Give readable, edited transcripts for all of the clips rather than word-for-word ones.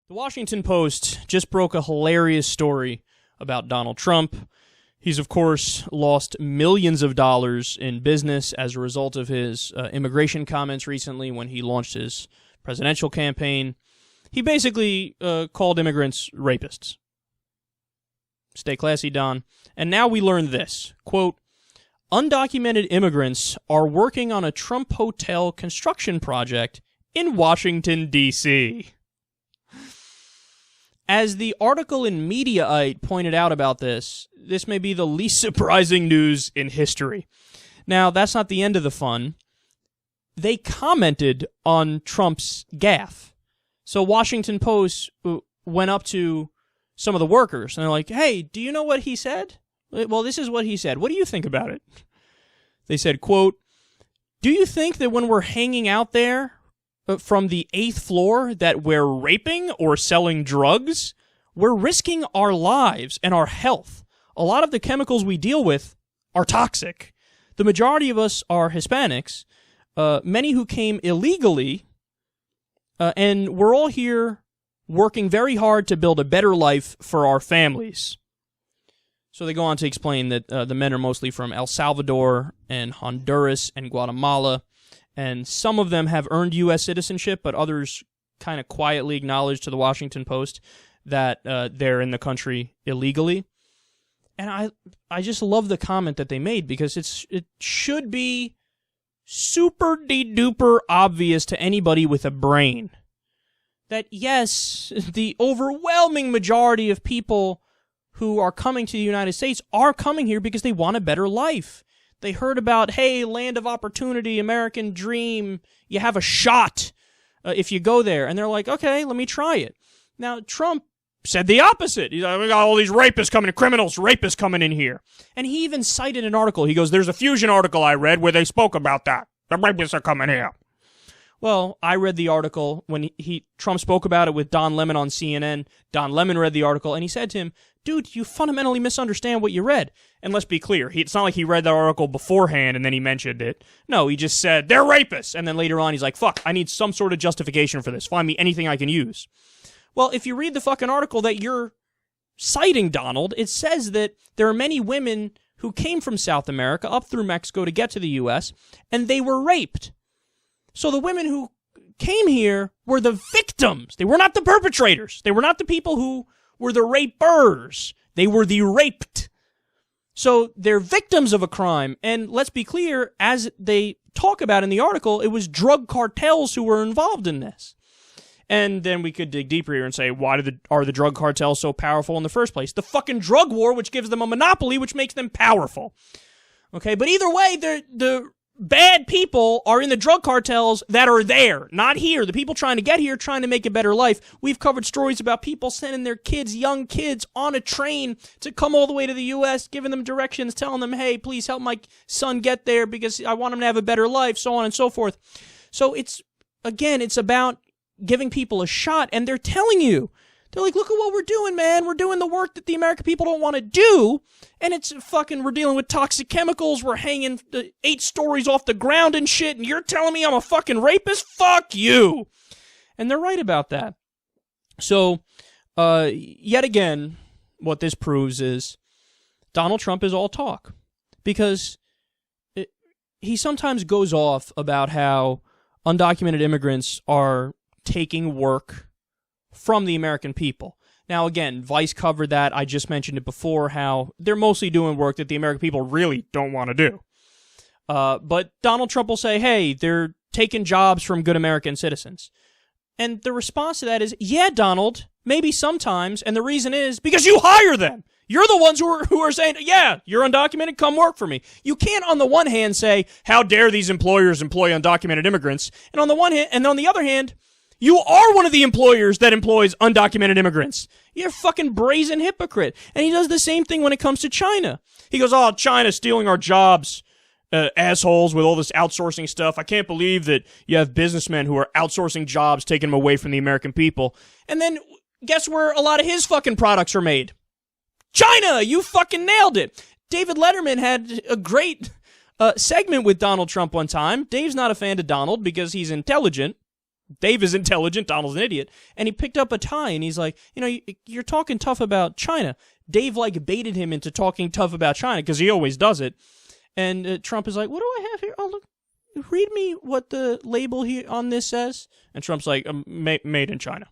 The Washington Post just broke a hilarious story about Donald Trump. He's, of course, lost millions of dollars in business as a result of his immigration comments recently when he launched his presidential campaign. He basically called immigrants rapists. Stay classy, Don. And now we learn this. Quote, undocumented immigrants are working on a Trump hotel construction project in Washington, D.C. As the article in Mediaite pointed out about this may be the least surprising news in history. Now, that's not the end of the fun. They commented on Trump's gaffe. So Washington Post went up to some of the workers, and they're like, hey, do you know what he said? Well, this is what he said. What do you think about it? They said, quote, do you think that when we're hanging out there from the 8th floor that we're raping or selling drugs? We're risking our lives and our health. A lot of the chemicals we deal with are toxic. The majority of us are Hispanics, many who came illegally, and we're all here working very hard to build a better life for our families. So they go on to explain that the men are mostly from El Salvador and Honduras and Guatemala, and some of them have earned U.S. citizenship, but others kind of quietly acknowledge to the Washington Post that they're in the country illegally. And I just love the comment that they made, because it should be super-de-duper obvious to anybody with a brain that, yes, the overwhelming majority of people who are coming to the United States are coming here because they want a better life. They heard about, hey, land of opportunity, American dream, you have a shot if you go there. And they're like, okay, let me try it. Now, Trump said the opposite. He's like, we got all these rapists coming, rapists coming in here. And he even cited an article. He goes, there's a Fusion article I read where they spoke about that. The rapists are coming here. Well, I read the article when Trump spoke about it with Don Lemon on CNN. Don Lemon read the article, and he said to him, dude, you fundamentally misunderstand what you read. And let's be clear, it's not like he read that article beforehand and then he mentioned it. No, he just said, they're rapists. And then later on, he's like, fuck, I need some sort of justification for this. Find me anything I can use. Well, if you read the fucking article that you're citing, Donald, it says that there are many women who came from South America up through Mexico to get to the U.S., and they were raped. So the women who came here were the victims. They were not the perpetrators. They were not the people who were the rapers. They were the raped. So they're victims of a crime. And let's be clear, as they talk about in the article, it was drug cartels who were involved in this. And then we could dig deeper here and say, why are the drug cartels so powerful in the first place? The fucking drug war, which gives them a monopoly, which makes them powerful. Okay, but either way, the bad people are in the drug cartels that are there, not here. The people trying to get here, trying to make a better life. We've covered stories about people sending their kids, young kids, on a train to come all the way to the U.S., giving them directions, telling them, hey, please help my son get there because I want him to have a better life, so on and so forth. So it's about giving people a shot, and they're telling you. They're like, look at what we're doing, man. We're doing the work that the American people don't want to do, and it's fucking, we're dealing with toxic chemicals, we're hanging 8 stories off the ground and shit, and you're telling me I'm a fucking rapist? Fuck you! And they're right about that. So, yet again, what this proves is Donald Trump is all talk. Because he sometimes goes off about how undocumented immigrants are taking work from the American people. Now, again, Vice covered that. I just mentioned it before, how they're mostly doing work that the American people really don't want to do. But Donald Trump will say, hey, they're taking jobs from good American citizens. And the response to that is, yeah, Donald, maybe sometimes, and the reason is because you hire them. You're the ones who are saying, yeah, you're undocumented, come work for me. You can't on the one hand say, how dare these employers employ undocumented immigrants, and on the other hand, you are one of the employers that employs undocumented immigrants. You're a fucking brazen hypocrite. And he does the same thing when it comes to China. He goes, oh, China's stealing our jobs, assholes, with all this outsourcing stuff. I can't believe that you have businessmen who are outsourcing jobs, taking them away from the American people. And then guess where a lot of his fucking products are made? China! You fucking nailed it. David Letterman had a great segment with Donald Trump one time. Dave's not a fan of Donald because he's intelligent. Dave is intelligent, Donald's an idiot. And he picked up a tie, and he's like, you're talking tough about China. Dave, baited him into talking tough about China, because he always does it. And Trump is like, what do I have here? Oh, look, read me what the label here on this says. And Trump's like, made in China.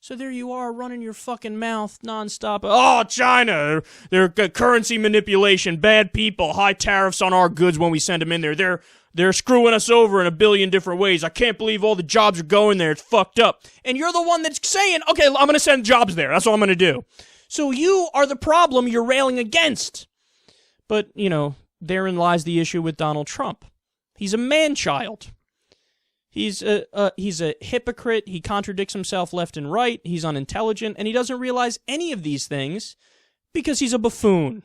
So there you are, running your fucking mouth nonstop. Oh, China! They're currency manipulation, bad people, high tariffs on our goods when we send them in there. They're screwing us over in a billion different ways. I can't believe all the jobs are going there. It's fucked up. And you're the one that's saying, okay, I'm going to send jobs there. That's what I'm going to do. So you are the problem you're railing against. But, therein lies the issue with Donald Trump. He's a man-child. He's a hypocrite. He contradicts himself left and right. He's unintelligent, and he doesn't realize any of these things because he's a buffoon.